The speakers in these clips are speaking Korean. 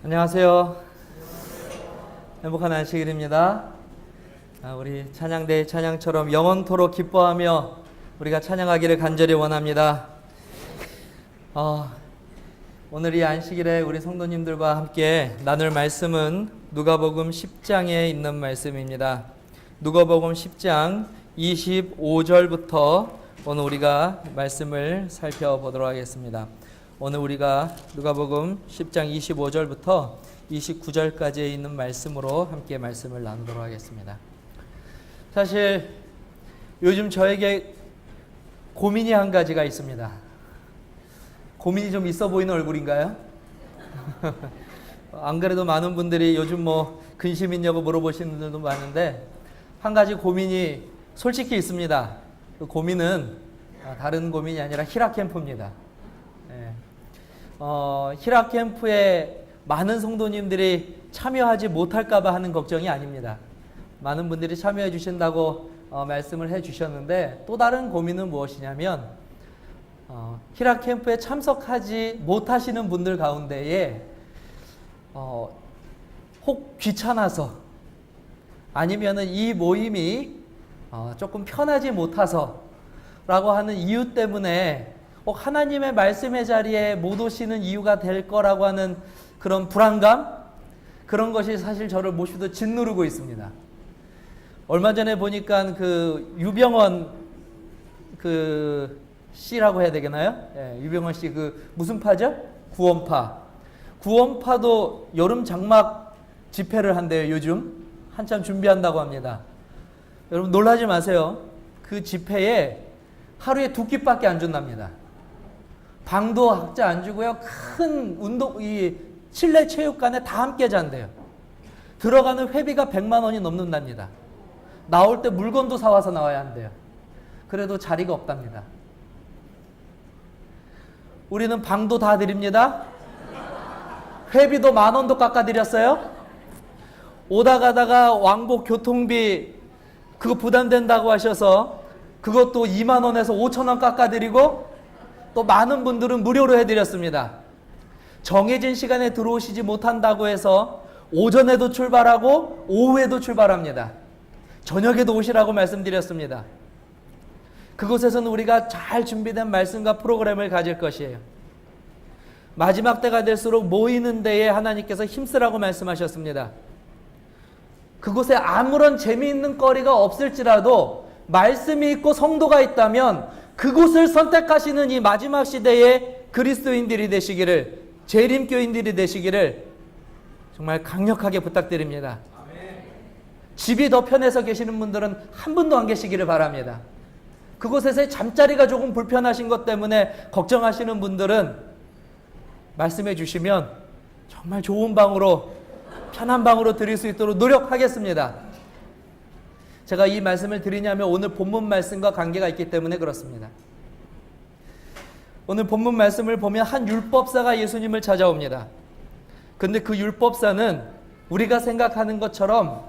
안녕하세요. 행복한 안식일입니다. 우리 찬양대의 찬양처럼 영원토록 기뻐하며 우리가 찬양하기를 간절히 원합니다. 오늘 이 안식일에 우리 성도님들과 함께 나눌 말씀은 누가복음 10장에 있는 말씀입니다. 누가복음 10장 25절부터 오늘 우리가 말씀을 살펴보도록 하겠습니다. 오늘 우리가 누가복음 10장 25절부터 29절까지에 있는 말씀으로 함께 말씀을 나누도록 하겠습니다. 사실 요즘 저에게 고민이 한 가지가 있습니다. 고민이 좀 있어 보이는 얼굴인가요? 안 그래도 많은 분들이 요즘 근심 있냐고 물어보시는 분들도 많은데 한 가지 고민이 솔직히 있습니다. 그 고민은 다른 고민이 아니라 히라 캠프입니다. 히라 캠프에 많은 성도님들이 참여하지 못할까봐 하는 걱정이 아닙니다. 많은 분들이 참여해 주신다고 말씀을 해 주셨는데 또 다른 고민은 무엇이냐면 히라 캠프에 참석하지 못하시는 분들 가운데에 혹 귀찮아서 아니면은 이 모임이 조금 편하지 못해서 라고 하는 이유 때문에 하나님의 말씀의 자리에 못 오시는 이유가 될 거라고 하는 그런 불안감, 그런 것이 사실 저를 몹시도 짓누르고 있습니다. 얼마 전에 보니까 그 유병원 씨라고 해야 되겠나요? 유병원 씨 무슨 파죠? 구원파도 여름 장막 집회를 한대요. 요즘 한참 준비한다고 합니다. 여러분 놀라지 마세요. 그 집회에 하루에 2끼밖에 안 준답니다. 방도 각자 안 주고요. 큰 실내 체육관에 다 함께 잔대요. 들어가는 회비가 100만 원이 넘는답니다. 나올 때 물건도 사와서 나와야 한대요. 그래도 자리가 없답니다. 우리는 방도 다 드립니다. 회비도 10,000원도 깎아드렸어요. 오다 가다가 왕복 교통비 그거 부담된다고 하셔서 그것도 2만 원에서 5천 원 깎아드리고 또 많은 분들은 무료로 해드렸습니다. 정해진 시간에 들어오시지 못한다고 해서 오전에도 출발하고 오후에도 출발합니다. 저녁에도 오시라고 말씀드렸습니다. 그곳에서는 우리가 잘 준비된 말씀과 프로그램을 가질 것이에요. 마지막 때가 될수록 모이는 데에 하나님께서 힘쓰라고 말씀하셨습니다. 그곳에 아무런 재미있는 거리가 없을지라도 말씀이 있고 성도가 있다면 그곳을 선택하시는 이 마지막 시대의 그리스도인들이 되시기를, 재림교인들이 되시기를 정말 강력하게 부탁드립니다. 집이 더 편해서 계시는 분들은 한 분도 안 계시기를 바랍니다. 그곳에서의 잠자리가 조금 불편하신 것 때문에 걱정하시는 분들은 말씀해 주시면 정말 좋은 방으로, 편한 방으로 드릴 수 있도록 노력하겠습니다. 제가 이 말씀을 드리냐면 오늘 본문 말씀과 관계가 있기 때문에 그렇습니다. 오늘 본문 말씀을 보면 한 율법사가 예수님을 찾아옵니다. 근데 그 율법사는 우리가 생각하는 것처럼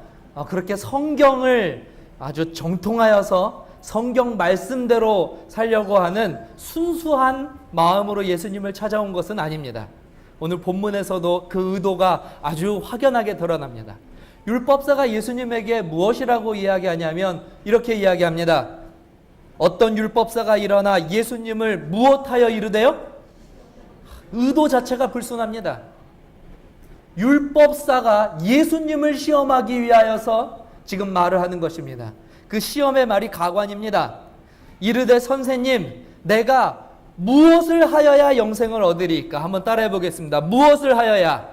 그렇게 성경을 아주 정통하여서 성경 말씀대로 살려고 하는 순수한 마음으로 예수님을 찾아온 것은 아닙니다. 오늘 본문에서도 그 의도가 아주 확연하게 드러납니다. 율법사가 예수님에게 무엇이라고 이야기하냐면 이렇게 이야기합니다. 어떤 율법사가 일어나 예수님을 무엇하여 이르되요? 의도 자체가 불순합니다. 율법사가 예수님을 시험하기 위하여서 지금 말을 하는 것입니다. 그 시험의 말이 가관입니다. 이르되 선생님, 내가 무엇을 하여야 영생을 얻으리이까? 한번 따라해 보겠습니다. 무엇을 하여야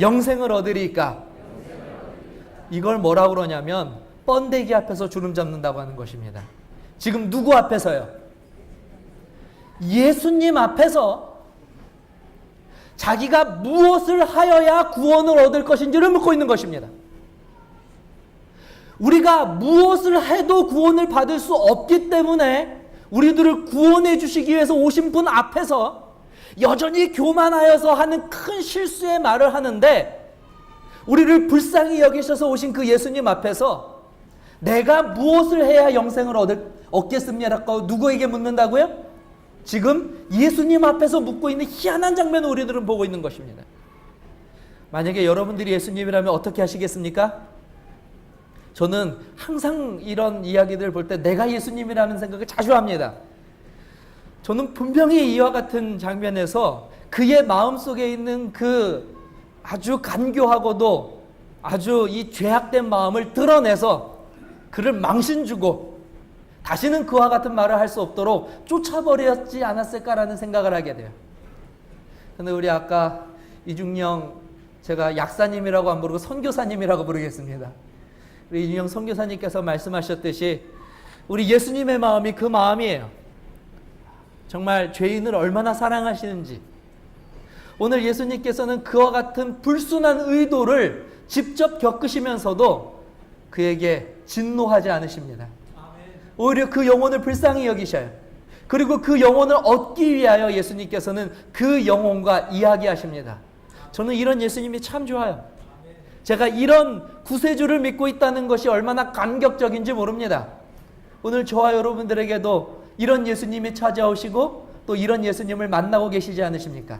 영생을 얻으리이까? 이걸 뭐라고 그러냐면 번데기 앞에서 주름 잡는다고 하는 것입니다. 지금 누구 앞에서요? 예수님 앞에서 자기가 무엇을 하여야 구원을 얻을 것인지를 묻고 있는 것입니다. 우리가 무엇을 해도 구원을 받을 수 없기 때문에 우리들을 구원해 주시기 위해서 오신 분 앞에서 여전히 교만하여서 하는 큰 실수의 말을 하는데, 우리를 불쌍히 여기셔서 오신 그 예수님 앞에서 내가 무엇을 해야 영생을 얻겠습니까? 누구에게 묻는다고요? 지금 예수님 앞에서 묻고 있는 희한한 장면을 우리들은 보고 있는 것입니다. 만약에 여러분들이 예수님이라면 어떻게 하시겠습니까? 저는 항상 이런 이야기들을 볼 때 내가 예수님이라는 생각을 자주 합니다. 저는 분명히 이와 같은 장면에서 그의 마음속에 있는 그 아주 간교하고도 아주 이 죄악된 마음을 드러내서 그를 망신 주고 다시는 그와 같은 말을 할 수 없도록 쫓아버렸지 않았을까라는 생각을 하게 돼요. 근데 우리 아까 이중영, 제가 약사님이라고 안 부르고 선교사님이라고 부르겠습니다. 우리 이중영 선교사님께서 말씀하셨듯이 우리 예수님의 마음이 그 마음이에요. 정말 죄인을 얼마나 사랑하시는지. 오늘 예수님께서는 그와 같은 불순한 의도를 직접 겪으시면서도 그에게 진노하지 않으십니다. 오히려 그 영혼을 불쌍히 여기셔요. 그리고 그 영혼을 얻기 위하여 예수님께서는 그 영혼과 이야기하십니다. 저는 이런 예수님이 참 좋아요. 제가 이런 구세주를 믿고 있다는 것이 얼마나 감격적인지 모릅니다. 오늘 저와 여러분들에게도 이런 예수님이 찾아오시고 또 이런 예수님을 만나고 계시지 않으십니까?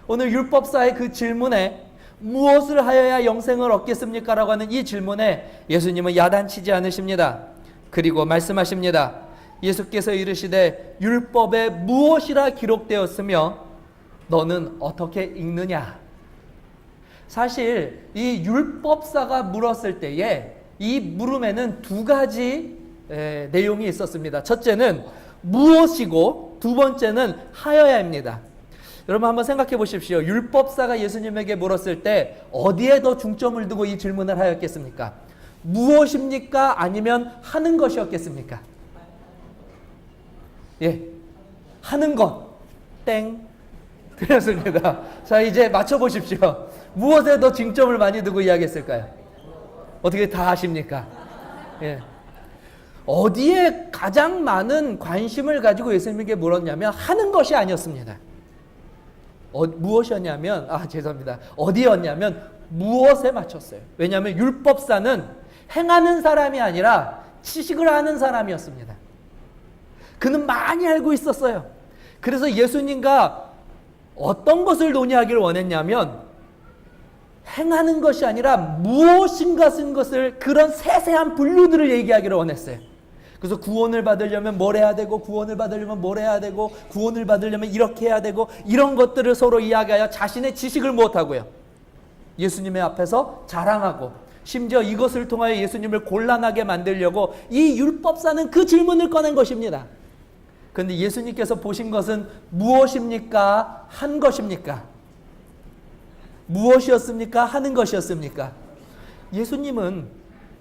오늘 율법사의 그 질문에 무엇을 하여야 영생을 얻겠습니까? 라고 하는 이 질문에 예수님은 야단치지 않으십니다. 그리고 말씀하십니다. 예수께서 이르시되 율법에 무엇이라 기록되었으며 너는 어떻게 읽느냐? 사실 이 율법사가 물었을 때에 이 물음에는 두 가지 내용이 있었습니다. 첫째는 무엇이고 두 번째는 하여야입니다. 여러분 한번 생각해 보십시오. 율법사가 예수님에게 물었을 때 어디에 더 중점을 두고 이 질문을 하였겠습니까? 무엇입니까? 아니면 하는 것이었겠습니까? 예, 하는 것. 땡. 틀렸습니다. 자, 이제 맞춰보십시오. 무엇에 더 중점을 많이 두고 이야기했을까요? 어떻게 다 아십니까? 예. 어디에 가장 많은 관심을 가지고 예수님에게 물었냐면 하는 것이 아니었습니다. 무엇이었냐면, 죄송합니다. 어디였냐면 무엇에 맞췄어요. 왜냐하면 율법사는 행하는 사람이 아니라 지식을 아는 사람이었습니다. 그는 많이 알고 있었어요. 그래서 예수님과 어떤 것을 논의하기를 원했냐면 행하는 것이 아니라 무엇인가 쓴 것을, 그런 세세한 분류들을 얘기하기를 원했어요. 그래서 구원을 받으려면 뭘 해야 되고, 구원을 받으려면 뭘 해야 되고, 구원을 받으려면 이렇게 해야 되고, 이런 것들을 서로 이야기하여 자신의 지식을 못하고요, 예수님의 앞에서 자랑하고, 심지어 이것을 통하여 예수님을 곤란하게 만들려고 이 율법사는 그 질문을 꺼낸 것입니다. 그런데 예수님께서 보신 것은 무엇입니까? 한 것입니까? 무엇이었습니까? 하는 것이었습니까? 예수님은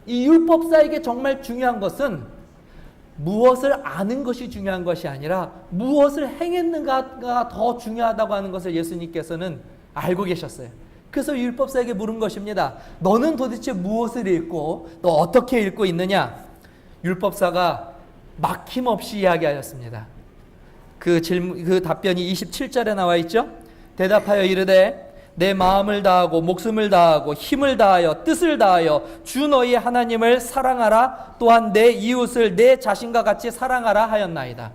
이 율법사에게 정말 중요한 것은 무엇을 아는 것이 중요한 것이 아니라 무엇을 행했는가가 더 중요하다고 하는 것을 예수님께서는 알고 계셨어요. 그래서 율법사에게 물은 것입니다. 너는 도대체 무엇을 읽고 또 어떻게 읽고 있느냐? 율법사가 막힘없이 이야기하였습니다. 그 답변이 27절에 나와 있죠. 대답하여 이르되 내 마음을 다하고 목숨을 다하고 힘을 다하여 뜻을 다하여 주 너희 하나님을 사랑하라, 또한 내 이웃을 내 자신과 같이 사랑하라 하였나이다.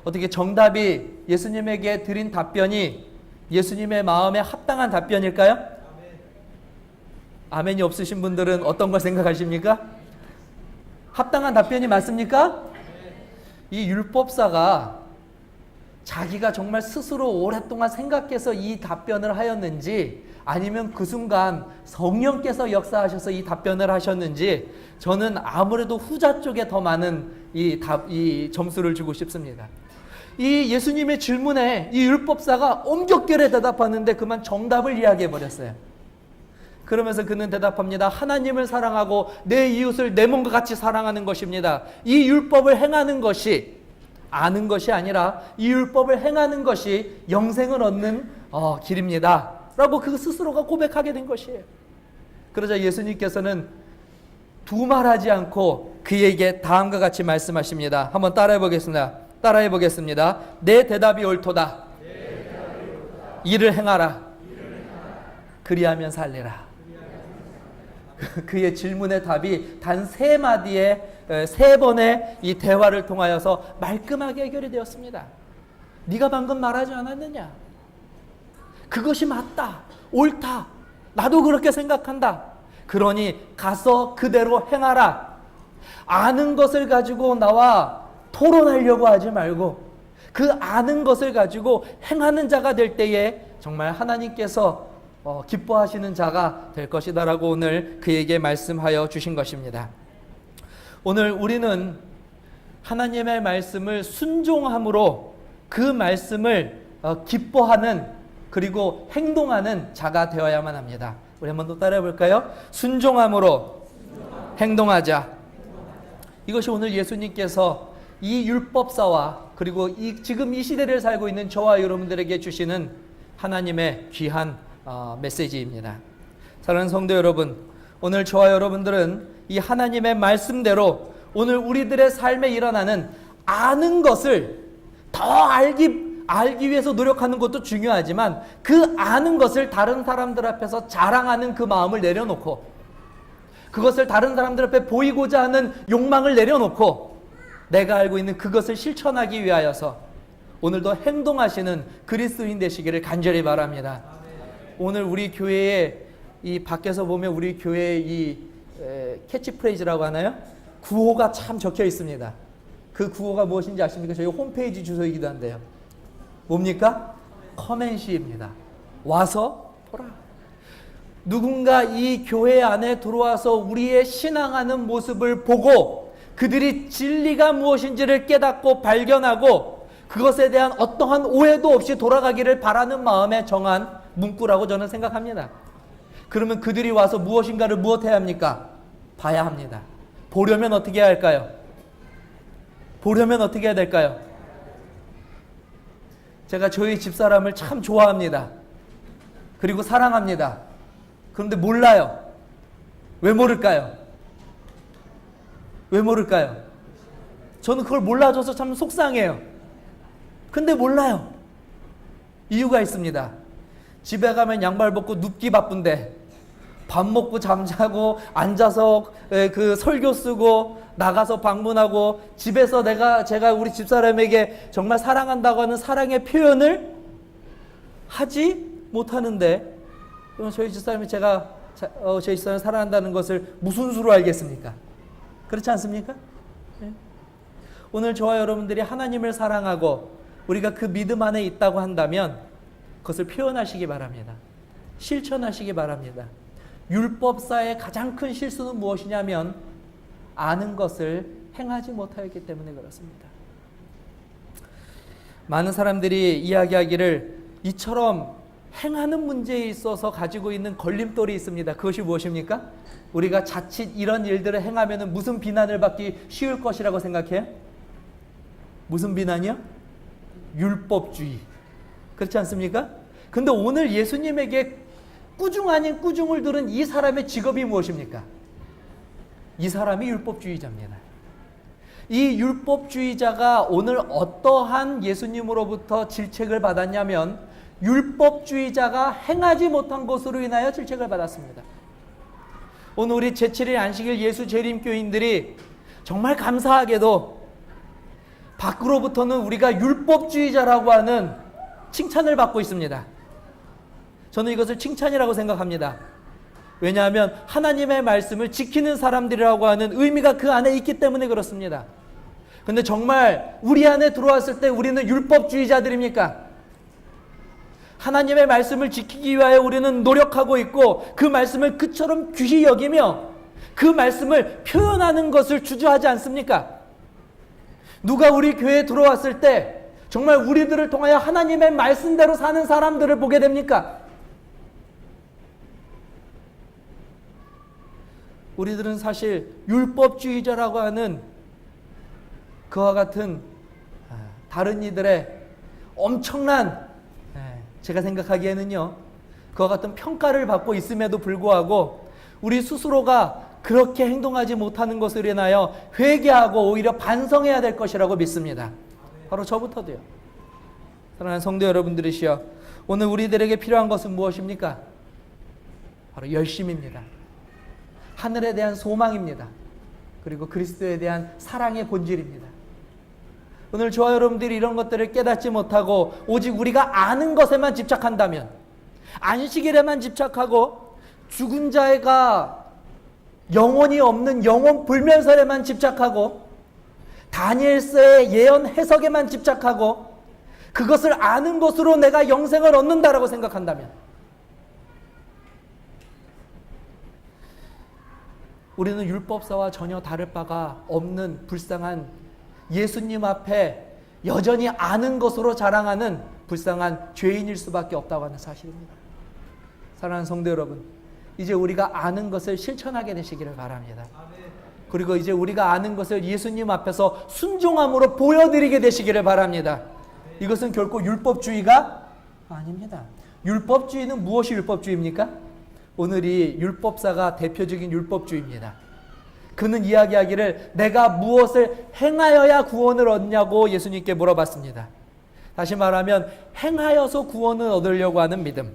어떻게 정답이 예수님에게 드린 답변이 예수님의 마음에 합당한 답변일까요? 아멘이 없으신 분들은 어떤 걸 생각하십니까? 합당한 답변이 맞습니까? 이 율법사가 자기가 정말 스스로 오랫동안 생각해서 이 답변을 하였는지, 아니면 그 순간 성령께서 역사하셔서 이 답변을 하셨는지, 저는 아무래도 후자 쪽에 더 많은 이 점수를 주고 싶습니다. 이 예수님의 질문에 이 율법사가 엄격결에 대답하는데 그만 정답을 이야기해 버렸어요. 그러면서 그는 대답합니다. 하나님을 사랑하고 내 이웃을 내 몸과 같이 사랑하는 것입니다. 이 율법을 행하는 것이, 아는 것이 아니라 이 율법을 행하는 것이 영생을 얻는 길입니다 라고 그 스스로가 고백하게 된 것이에요. 그러자 예수님께서는 두말하지 않고 그에게 다음과 같이 말씀하십니다. 한번 따라해 보겠습니다. 내 대답이 옳도다. 이를 행하라. 그리하면 살리라. 그의 질문의 답이 단 3마디의 3번의 이 대화를 통하여서 말끔하게 해결이 되었습니다. 네가 방금 말하지 않았느냐? 그것이 맞다, 옳다, 나도 그렇게 생각한다. 그러니 가서 그대로 행하라. 아는 것을 가지고 나와 토론하려고 하지 말고 그 아는 것을 가지고 행하는 자가 될 때에 정말 하나님께서 기뻐하시는 자가 될 것이다라고 오늘 그에게 말씀하여 주신 것입니다. 오늘 우리는 하나님의 말씀을 순종함으로 그 말씀을 기뻐하는 그리고 행동하는 자가 되어야만 합니다. 우리 한번 더 따라해 볼까요? 순종함으로 행동하자. 이것이 오늘 예수님께서 이 율법사와 그리고 지금 이 시대를 살고 있는 저와 여러분들에게 주시는 하나님의 귀한 메시지입니다. 사랑하는 성도 여러분, 오늘 저와 여러분들은 이 하나님의 말씀대로 오늘 우리들의 삶에 일어나는 아는 것을 더 알기 위해서 노력하는 것도 중요하지만 그 아는 것을 다른 사람들 앞에서 자랑하는 그 마음을 내려놓고 그것을 다른 사람들 앞에 보이고자 하는 욕망을 내려놓고 내가 알고 있는 그것을 실천하기 위하여서 오늘도 행동하시는 그리스도인 되시기를 간절히 바랍니다. 오늘 우리 교회에 이 밖에서 보면 우리 교회의 이 캐치프레이즈라고 하나요? 구호가 참 적혀 있습니다. 그 구호가 무엇인지 아십니까? 저희 홈페이지 주소이기도 한데요. 뭡니까? 커맨시입니다. 와서 보라. 누군가 이 교회 안에 들어와서 우리의 신앙하는 모습을 보고 그들이 진리가 무엇인지를 깨닫고 발견하고 그것에 대한 어떠한 오해도 없이 돌아가기를 바라는 마음에 정한 문구라고 저는 생각합니다. 그러면 그들이 와서 무엇인가를 무엇해야 합니까? 봐야 합니다. 보려면 어떻게 해야 할까요? 보려면 어떻게 해야 될까요? 제가 저희 집사람을 참 좋아합니다. 그리고 사랑합니다. 그런데 몰라요. 왜 모를까요? 왜 모를까요? 저는 그걸 몰라줘서 참 속상해요. 근데 몰라요. 이유가 있습니다. 집에 가면 양말 벗고 눕기 바쁜데 밥 먹고 잠자고 앉아서 그 설교 쓰고 나가서 방문하고 집에서 제가 우리 집사람에게 정말 사랑한다고 하는 사랑의 표현을 하지 못하는데 그럼 저희 집사람이 저희 집사람을 사랑한다는 것을 무슨 수로 알겠습니까? 그렇지 않습니까? 네. 오늘 저와 여러분들이 하나님을 사랑하고 우리가 그 믿음 안에 있다고 한다면 그것을 표현하시기 바랍니다. 실천하시기 바랍니다. 율법사의 가장 큰 실수는 무엇이냐면 아는 것을 행하지 못하였기 때문에 그렇습니다. 많은 사람들이 이야기하기를 이처럼 행하는 문제에 있어서 가지고 있는 걸림돌이 있습니다. 그것이 무엇입니까? 우리가 자칫 이런 일들을 행하면 무슨 비난을 받기 쉬울 것이라고 생각해요? 무슨 비난이요? 율법주의. 그렇지 않습니까? 근데 오늘 예수님에게 꾸중 아닌 꾸중을 들은 이 사람의 직업이 무엇입니까? 이 사람이 율법주의자입니다. 이 율법주의자가 오늘 어떠한 예수님으로부터 질책을 받았냐면 율법주의자가 행하지 못한 것으로 인하여 질책을 받았습니다. 오늘 우리 제7일 안식일 예수 재림교인들이 정말 감사하게도 밖으로부터는 우리가 율법주의자라고 하는 칭찬을 받고 있습니다. 저는 이것을 칭찬이라고 생각합니다. 왜냐하면 하나님의 말씀을 지키는 사람들이라고 하는 의미가 그 안에 있기 때문에 그렇습니다. 근데 정말 우리 안에 들어왔을 때 우리는 율법주의자들입니까? 하나님의 말씀을 지키기 위하여 우리는 노력하고 있고 그 말씀을 그처럼 귀히 여기며 그 말씀을 표현하는 것을 주저하지 않습니까? 누가 우리 교회에 들어왔을 때 정말 우리들을 통하여 하나님의 말씀대로 사는 사람들을 보게 됩니까? 우리들은 사실 율법주의자라고 하는 그와 같은 다른 이들의 엄청난 제가 생각하기에는요 그와 같은 평가를 받고 있음에도 불구하고 우리 스스로가 그렇게 행동하지 못하는 것으로 인하여 회개하고 오히려 반성해야 될 것이라고 믿습니다. 바로 저부터도요. 사랑하는 성도 여러분들이시여, 오늘 우리들에게 필요한 것은 무엇입니까? 바로 열심입니다. 하늘에 대한 소망입니다. 그리고 그리스도에 대한 사랑의 본질입니다. 오늘 저와 여러분들이 이런 것들을 깨닫지 못하고 오직 우리가 아는 것에만 집착한다면, 안식일에만 집착하고 죽은 자가 영혼이 없는 영혼 불멸설에만 집착하고 다니엘서의 예언 해석에만 집착하고 그것을 아는 것으로 내가 영생을 얻는다라고 생각한다면 우리는 율법사와 전혀 다를 바가 없는 불쌍한 예수님 앞에 여전히 아는 것으로 자랑하는 불쌍한 죄인일 수밖에 없다고 하는 사실입니다. 사랑하는 성도 여러분, 이제 우리가 아는 것을 실천하게 되시기를 바랍니다. 그리고 이제 우리가 아는 것을 예수님 앞에서 순종함으로 보여드리게 되시기를 바랍니다. 이것은 결코 율법주의가 아닙니다. 율법주의는 무엇이 율법주의입니까? 오늘이 율법사가 대표적인 율법주의입니다. 그는 이야기하기를 내가 무엇을 행하여야 구원을 얻냐고 예수님께 물어봤습니다. 다시 말하면 행하여서 구원을 얻으려고 하는 믿음.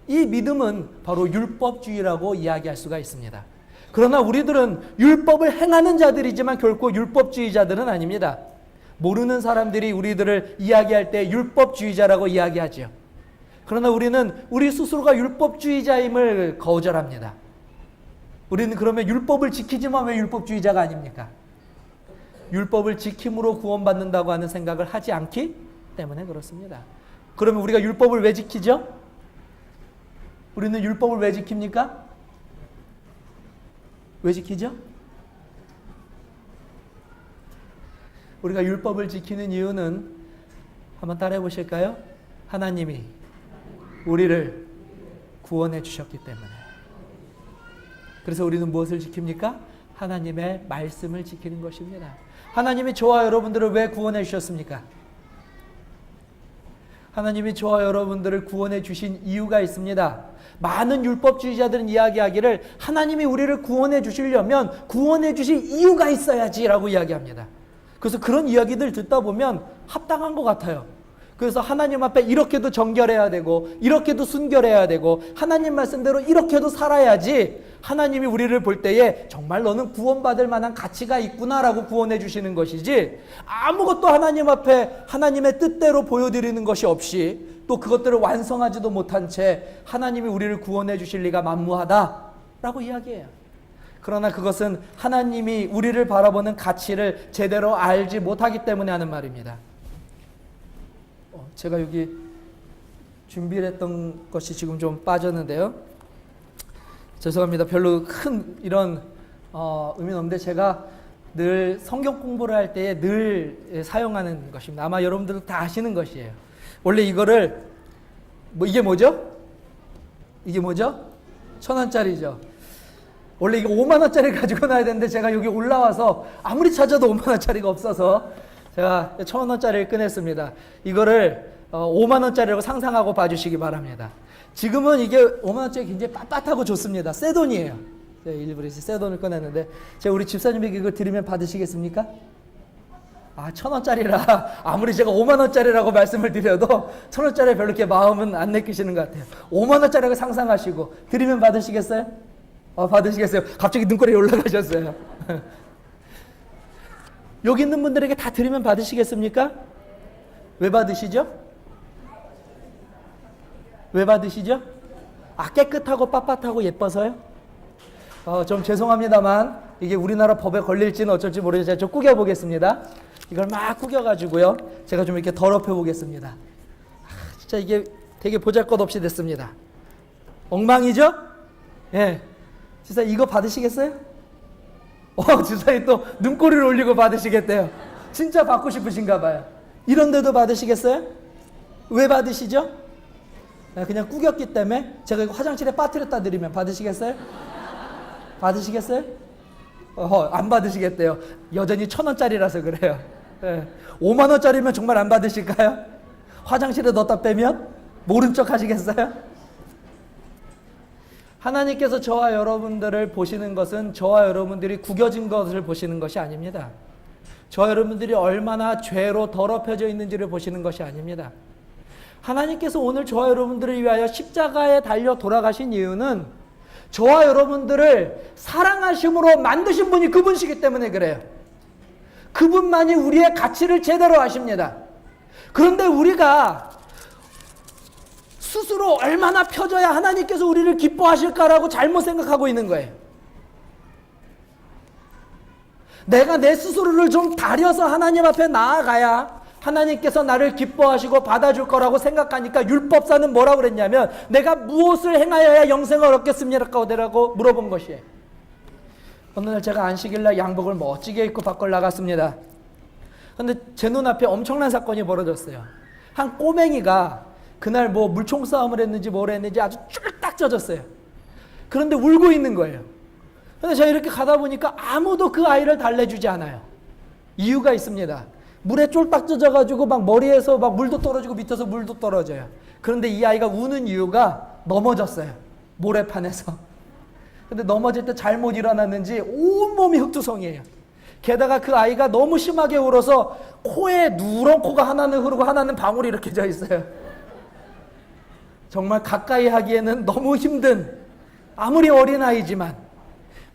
이 믿음은 바로 율법주의라고 이야기할 수가 있습니다. 그러나 우리들은 율법을 행하는 자들이지만 결코 율법주의자들은 아닙니다. 모르는 사람들이 우리들을 이야기할 때 율법주의자라고 이야기하죠. 그러나 우리는 우리 스스로가 율법주의자임을 거절합니다. 우리는 그러면 율법을 지키지만 왜 율법주의자가 아닙니까? 율법을 지킴으로 구원받는다고 하는 생각을 하지 않기 때문에 그렇습니다. 그러면 우리가 율법을 왜 지키죠? 우리는 율법을 왜 지킵니까? 왜 지키죠? 우리가 율법을 지키는 이유는 한번 따라해 보실까요? 하나님이 우리를 구원해 주셨기 때문에. 그래서 우리는 무엇을 지킵니까? 하나님의 말씀을 지키는 것입니다. 하나님이 저와 여러분들을 왜 구원해 주셨습니까? 하나님이 저와 여러분들을 구원해 주신 이유가 있습니다. 많은 율법주의자들은 이야기하기를 하나님이 우리를 구원해 주시려면 구원해 주실 이유가 있어야지라고 이야기합니다. 그래서 그런 이야기들 듣다 보면 합당한 것 같아요. 그래서 하나님 앞에 이렇게도 정결해야 되고 이렇게도 순결해야 되고 하나님 말씀대로 이렇게도 살아야지 하나님이 우리를 볼 때에 정말 너는 구원받을 만한 가치가 있구나라고 구원해 주시는 것이지 아무것도 하나님 앞에 하나님의 뜻대로 보여드리는 것이 없이 또 그것들을 완성하지도 못한 채 하나님이 우리를 구원해 주실 리가 만무하다라고 이야기해요. 그러나 그것은 하나님이 우리를 바라보는 가치를 제대로 알지 못하기 때문에 하는 말입니다. 제가 여기 준비를 했던 것이 지금 좀 빠졌는데요. 죄송합니다. 별로 큰 이런 의미는 없는데 제가 늘 성경 공부를 할 때에 늘 사용하는 것입니다. 아마 여러분들도 다 아시는 것이에요. 원래 이거를 이게 뭐죠? 이게 뭐죠? 1,000원짜리죠. 원래 이거 5만 원짜리 가지고 나야 되는데 제가 여기 올라와서 아무리 찾아도 5만 원짜리가 없어서 제가 1,000원짜리를 꺼냈습니다. 이거를 5만 원짜리라고 상상하고 봐주시기 바랍니다. 지금은 이게 5만 원짜리 굉장히 빳빳하고 좋습니다. 새 돈이에요. 제가 일부러 새 돈을 꺼냈는데 제가 우리 집사님에게 이걸 드리면 받으시겠습니까? 1,000원짜리라 아무리 제가 5만 원짜리라고 말씀을 드려도 1,000원짜리 별로 이렇게 마음은 안 내키시는 것 같아요. 5만 원짜리라고 상상하시고 드리면 받으시겠어요? 받으시겠어요? 갑자기 눈꼬리에 올라가셨어요. 여기 있는 분들에게 다 드리면 받으시겠습니까? 왜 받으시죠? 왜 받으시죠? 깨끗하고 빳빳하고 예뻐서요? 좀 죄송합니다만 이게 우리나라 법에 걸릴지는 어쩔지 모르겠지만 좀 구겨보겠습니다. 이걸 막 구겨가지고요. 제가 좀 이렇게 더럽혀보겠습니다. 진짜 이게 되게 보잘것없이 됐습니다. 엉망이죠? 예. 진짜 이거 받으시겠어요? 진짜 또 눈꼬리를 올리고 받으시겠대요. 진짜 받고 싶으신가 봐요. 이런데도 받으시겠어요? 왜 받으시죠? 그냥 꾸겼기 때문에 제가 이거 화장실에 빠뜨렸다 드리면 받으시겠어요? 받으시겠어요? 안 받으시겠대요. 여전히 1,000원짜리라서 그래요. 5만 원짜리면 정말 안 받으실까요? 화장실에 넣었다 빼면 모른 척 하시겠어요? 하나님께서 저와 여러분들을 보시는 것은 저와 여러분들이 구겨진 것을 보시는 것이 아닙니다. 저와 여러분들이 얼마나 죄로 더럽혀져 있는지를 보시는 것이 아닙니다. 하나님께서 오늘 저와 여러분들을 위하여 십자가에 달려 돌아가신 이유는 저와 여러분들을 사랑하심으로 만드신 분이 그분이시기 때문에 그래요. 그분만이 우리의 가치를 제대로 아십니다. 그런데 우리가 스스로 얼마나 펴져야 하나님께서 우리를 기뻐하실까라고 잘못 생각하고 있는 거예요. 내가 내 스스로를 좀 다려서 하나님 앞에 나아가야 하나님께서 나를 기뻐하시고 받아줄 거라고 생각하니까 율법사는 뭐라고 그랬냐면 내가 무엇을 행하여야 영생을 얻겠습니까?라고 물어본 것이에요. 어느 날 제가 안식일날 양복을 멋지게 입고 밖을 나갔습니다. 근데 제 눈앞에 엄청난 사건이 벌어졌어요. 한 꼬맹이가 그날 뭐 물총 싸움을 했는지 뭘 했는지 아주 쫄딱 젖었어요. 그런데 울고 있는 거예요. 근데 제가 이렇게 가다 보니까 아무도 그 아이를 달래주지 않아요. 이유가 있습니다. 물에 쫄딱 젖어가지고 막 머리에서 막 물도 떨어지고 밑에서 물도 떨어져요. 그런데 이 아이가 우는 이유가 넘어졌어요. 모래판에서. 근데 넘어질 때 잘못 일어났는지 온몸이 흙투성이에요. 게다가 그 아이가 너무 심하게 울어서 코에 누런 코가 하나는 흐르고 하나는 방울이 이렇게 져 있어요. 정말 가까이 하기에는 너무 힘든, 아무리 어린아이지만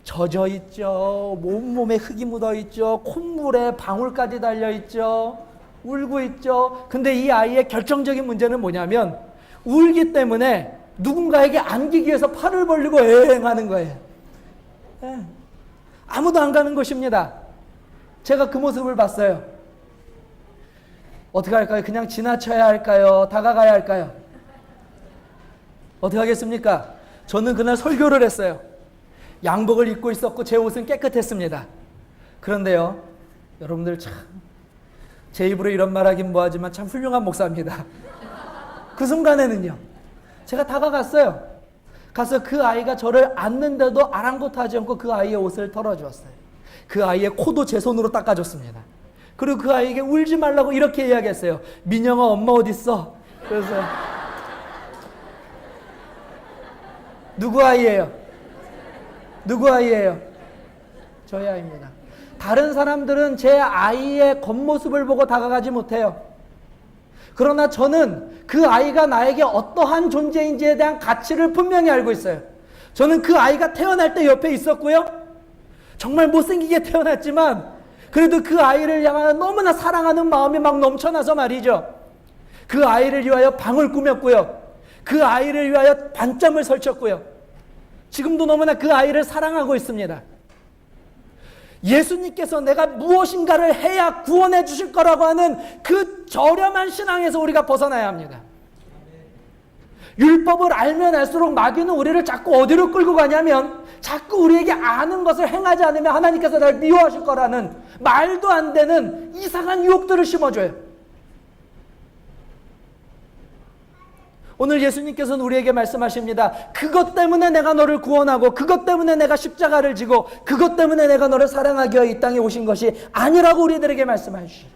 젖어 있죠. 온몸에 흙이 묻어 있죠. 콧물에 방울까지 달려 있죠. 울고 있죠. 근데 이 아이의 결정적인 문제는 뭐냐면 울기 때문에 누군가에게 안기기 위해서 팔을 벌리고 애행하는 거예요. 아무도 안 가는 것입니다. 제가 그 모습을 봤어요. 어떻게 할까요? 그냥 지나쳐야 할까요? 다가가야 할까요? 어떻게 하겠습니까? 저는 그날 설교를 했어요. 양복을 입고 있었고 제 옷은 깨끗했습니다. 그런데요, 여러분들 참 제 입으로 이런 말하긴 뭐하지만 참 훌륭한 목사입니다. 그 순간에는요, 제가 다가갔어요. 가서 그 아이가 저를 안는데도 아랑곳하지 않고 그 아이의 옷을 털어주었어요. 그 아이의 코도 제 손으로 닦아줬습니다. 그리고 그 아이에게 울지 말라고 이렇게 이야기했어요. 민영아, 엄마 어딨어? 그래서 누구 아이예요? 누구 아이예요? 저희 아이입니다. 다른 사람들은 제 아이의 겉모습을 보고 다가가지 못해요. 그러나 저는 그 아이가 나에게 어떠한 존재인지에 대한 가치를 분명히 알고 있어요. 저는 그 아이가 태어날 때 옆에 있었고요. 정말 못생기게 태어났지만 그래도 그 아이를 향하여 너무나 사랑하는 마음이 막 넘쳐나서 말이죠. 그 아이를 위하여 방을 꾸몄고요. 그 아이를 위하여 반점을 설쳤고요. 지금도 너무나 그 아이를 사랑하고 있습니다. 예수님께서 내가 무엇인가를 해야 구원해 주실 거라고 하는 그 저렴한 신앙에서 우리가 벗어나야 합니다. 율법을 알면 알수록 마귀는 우리를 자꾸 어디로 끌고 가냐면 자꾸 우리에게 아는 것을 행하지 않으면 하나님께서 나를 미워하실 거라는 말도 안 되는 이상한 유혹들을 심어줘요. 오늘 예수님께서는 우리에게 말씀하십니다. 그것 때문에 내가 너를 구원하고 그것 때문에 내가 십자가를 지고 그것 때문에 내가 너를 사랑하기 위해 이 땅에 오신 것이 아니라고 우리들에게 말씀하시죠.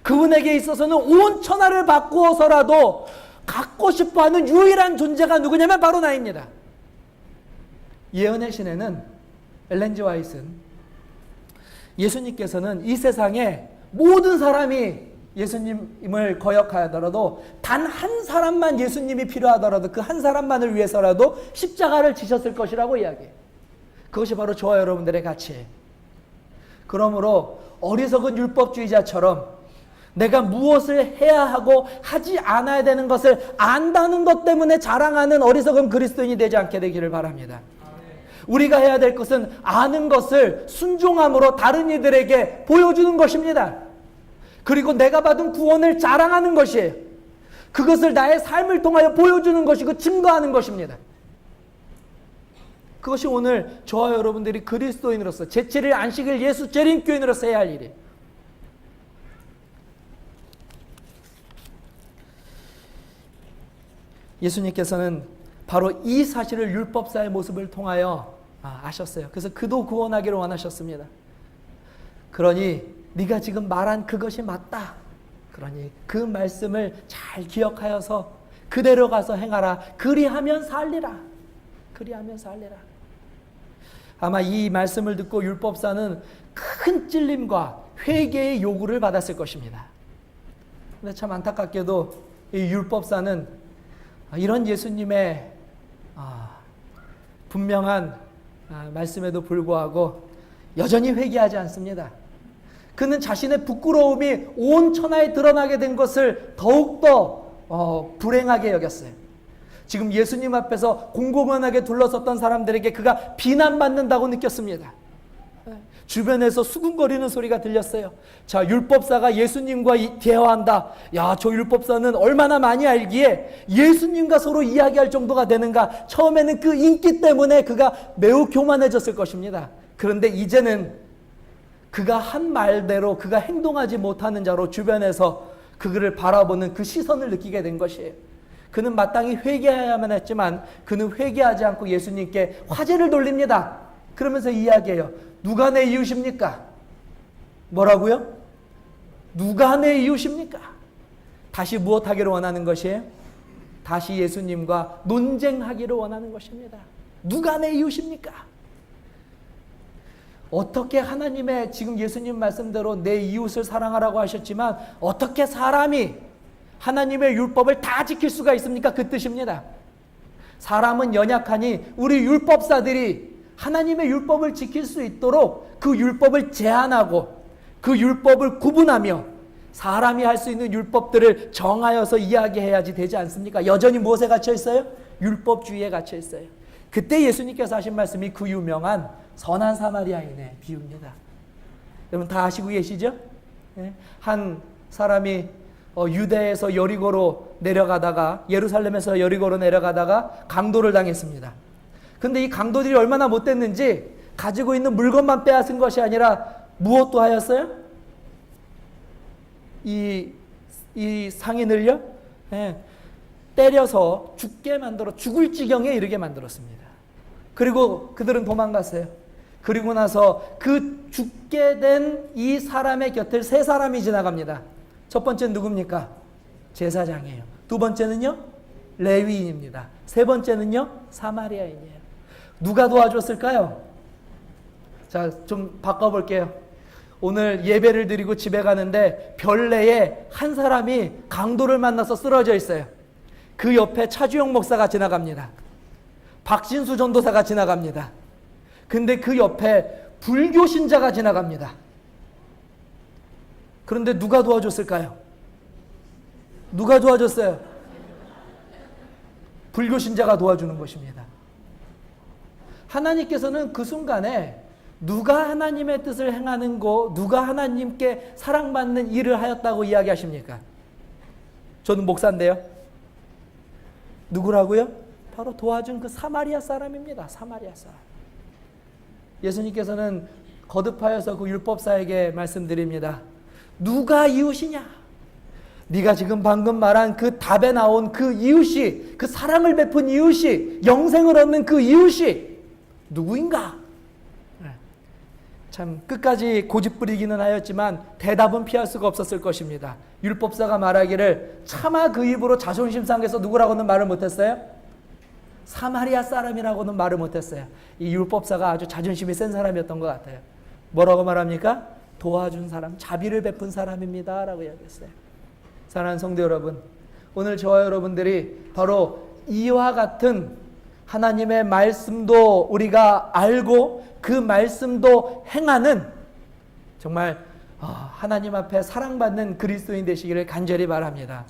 그분에게 있어서는 온 천하를 바꾸어서라도 갖고 싶어하는 유일한 존재가 누구냐면 바로 나입니다. 예언의 신에는 엘렌 G 화이트는 예수님께서는 이 세상에 모든 사람이 예수님을 거역하더라도 단 한 사람만 예수님이 필요하더라도 그 한 사람만을 위해서라도 십자가를 지셨을 것이라고 이야기해요. 그것이 바로 저와 여러분들의 가치예요. 그러므로 어리석은 율법주의자처럼 내가 무엇을 해야 하고 하지 않아야 되는 것을 안다는 것 때문에 자랑하는 어리석은 그리스도인이 되지 않게 되기를 바랍니다. 우리가 해야 될 것은 아는 것을 순종함으로 다른 이들에게 보여주는 것입니다. 그리고 내가 받은 구원을 자랑하는 것이에요. 그것을 나의 삶을 통하여 보여주는 것이고 증거하는 것입니다. 그것이 오늘 저와 여러분들이 그리스도인으로서 제7일 안식일 예수 재림교인으로서 해야 할 일이에요. 예수님께서는 바로 이 사실을 율법사의 모습을 통하여 아셨어요. 그래서 그도 구원하기를 원하셨습니다. 그러니 네가 지금 말한 그것이 맞다. 그러니 그 말씀을 잘 기억하여서 그대로 가서 행하라. 그리하면 살리라. 그리하면 살리라. 아마 이 말씀을 듣고 율법사는 큰 찔림과 회개의 요구를 받았을 것입니다. 근데 참 안타깝게도 이 율법사는 이런 예수님의 분명한 말씀에도 불구하고 여전히 회개하지 않습니다. 그는 자신의 부끄러움이 온 천하에 드러나게 된 것을 더욱더 불행하게 여겼어요. 지금 예수님 앞에서 공공연하게 둘러섰던 사람들에게 그가 비난받는다고 느꼈습니다. 주변에서 수군거리는 소리가 들렸어요. 자, 율법사가 예수님과 대화한다. 야, 저 율법사는 얼마나 많이 알기에 예수님과 서로 이야기할 정도가 되는가. 처음에는 그 인기 때문에 그가 매우 교만해졌을 것입니다. 그런데 이제는 그가 한 말대로 그가 행동하지 못하는 자로 주변에서 그를 바라보는 그 시선을 느끼게 된 것이에요. 그는 마땅히 회개해야만 했지만 그는 회개하지 않고 예수님께 화제를 돌립니다. 그러면서 이야기해요. 누가 내 이웃입니까? 뭐라고요? 누가 내 이웃입니까? 다시 무엇하기를 원하는 것이에요? 다시 예수님과 논쟁하기를 원하는 것입니다. 누가 내 이웃입니까? 어떻게 하나님의 지금 예수님 말씀대로 내 이웃을 사랑하라고 하셨지만 어떻게 사람이 하나님의 율법을 다 지킬 수가 있습니까? 그 뜻입니다. 사람은 연약하니 우리 율법사들이 하나님의 율법을 지킬 수 있도록 그 율법을 제한하고 그 율법을 구분하며 사람이 할 수 있는 율법들을 정하여서 이야기해야지 되지 않습니까? 여전히 무엇에 갇혀 있어요? 율법주의에 갇혀 있어요. 그때 예수님께서 하신 말씀이 그 유명한 선한 사마리아인의 비유입니다. 여러분 다 아시고 계시죠? 한 사람이 유대에서 여리고로 내려가다가 예루살렘에서 여리고로 내려가다가 강도를 당했습니다. 근데 이 강도들이 얼마나 못됐는지 가지고 있는 물건만 빼앗은 것이 아니라 무엇도 하였어요? 이 상인을요? 때려서 죽게 만들어 죽을 지경에 이르게 만들었습니다. 그리고 그들은 도망갔어요. 그리고 나서 그 죽게 된 이 사람의 곁을 세 사람이 지나갑니다. 첫 번째는 누굽니까? 제사장이에요. 두 번째는요? 레위인입니다. 세 번째는요? 사마리아인이에요. 누가 도와줬을까요? 자, 좀 바꿔볼게요. 오늘 예배를 드리고 집에 가는데 별내에 한 사람이 강도를 만나서 쓰러져 있어요. 그 옆에 차주영 목사가 지나갑니다. 박신수 전도사가 지나갑니다. 근데 그 옆에 불교 신자가 지나갑니다. 그런데 누가 도와줬을까요? 누가 도와줬어요? 불교 신자가 도와주는 것입니다. 하나님께서는 그 순간에 누가 하나님의 뜻을 행하는 거, 누가 하나님께 사랑받는 일을 하였다고 이야기하십니까? 저는 목사인데요. 누구라고요? 바로 도와준 그 사마리아 사람입니다. 사마리아 사람. 예수님께서는 거듭하여서 그 율법사에게 말씀드립니다. 누가 이웃이냐? 네가 지금 방금 말한 그 답에 나온 그 이웃이, 그 사랑을 베푼 이웃이, 영생을 얻는 그 이웃이 누구인가? 참 끝까지 고집부리기는 하였지만 대답은 피할 수가 없었을 것입니다. 율법사가 말하기를 차마 그 입으로 자존심 상해서 누구라고는 말을 못했어요? 사마리아 사람이라고는 말을 못했어요. 이 율법사가 아주 자존심이 센 사람이었던 것 같아요. 뭐라고 말합니까? 도와준 사람, 자비를 베푼 사람입니다 라고 이야기했어요. 사랑하는 성도 여러분, 오늘 저와 여러분들이 바로 이와 같은 하나님의 말씀도 우리가 알고 그 말씀도 행하는 정말 하나님 앞에 사랑받는 그리스도인 되시기를 간절히 바랍니다.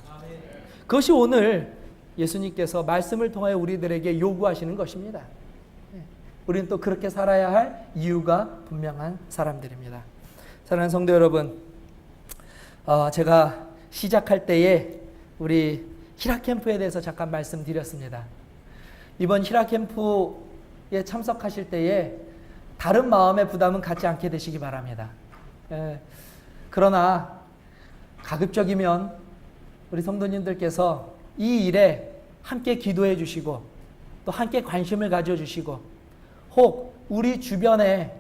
그것이 오늘 예수님께서 말씀을 통하여 우리들에게 요구하시는 것입니다. 우리는 또 그렇게 살아야 할 이유가 분명한 사람들입니다. 사랑하는 성도 여러분, 제가 시작할 때에 우리 히라 캠프에 대해서 잠깐 말씀드렸습니다. 이번 히라 캠프에 참석하실 때에 다른 마음의 부담은 갖지 않게 되시기 바랍니다. 그러나 가급적이면 우리 성도님들께서 이 일에 함께 기도해 주시고 또 함께 관심을 가져주시고 혹 우리 주변에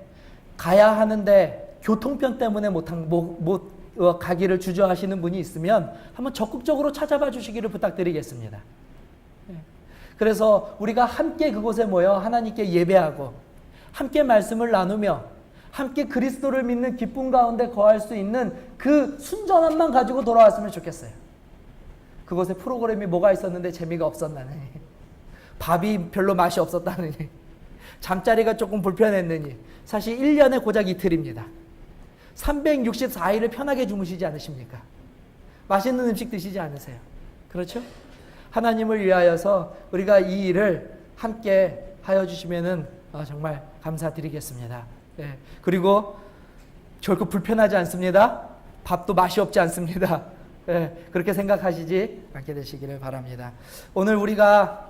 가야 하는데 교통편 때문에 못 가기를 주저하시는 분이 있으면 한번 적극적으로 찾아봐 주시기를 부탁드리겠습니다. 그래서 우리가 함께 그곳에 모여 하나님께 예배하고 함께 말씀을 나누며 함께 그리스도를 믿는 기쁨 가운데 거할 수 있는 그 순전함만 가지고 돌아왔으면 좋겠어요. 그곳에 프로그램이 뭐가 있었는데 재미가 없었나니, 밥이 별로 맛이 없었다느니, 잠자리가 조금 불편했느니, 사실 1년에 고작 이틀입니다. 364일을 편하게 주무시지 않으십니까? 맛있는 음식 드시지 않으세요? 그렇죠? 하나님을 위하여서 우리가 이 일을 함께 하여 주시면은 정말 감사드리겠습니다. 예. 그리고 결코 불편하지 않습니다. 밥도 맛이 없지 않습니다. 예. 그렇게 생각하시지 않게 되시기를 바랍니다. 오늘 우리가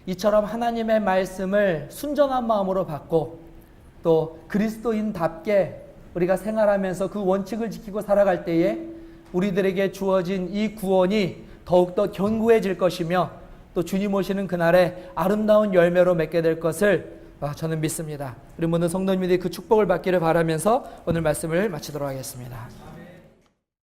이처럼 하나님의 말씀을 순전한 마음으로 받고 또 그리스도인답게 우리가 생활하면서 그 원칙을 지키고 살아갈 때에 우리들에게 주어진 이 구원이 더욱더 견고해질 것이며 또 주님 오시는 그날에 아름다운 열매로 맺게 될 것을 저는 믿습니다. 우리 모든 성도님들이 그 축복을 받기를 바라면서 오늘 말씀을 마치도록 하겠습니다.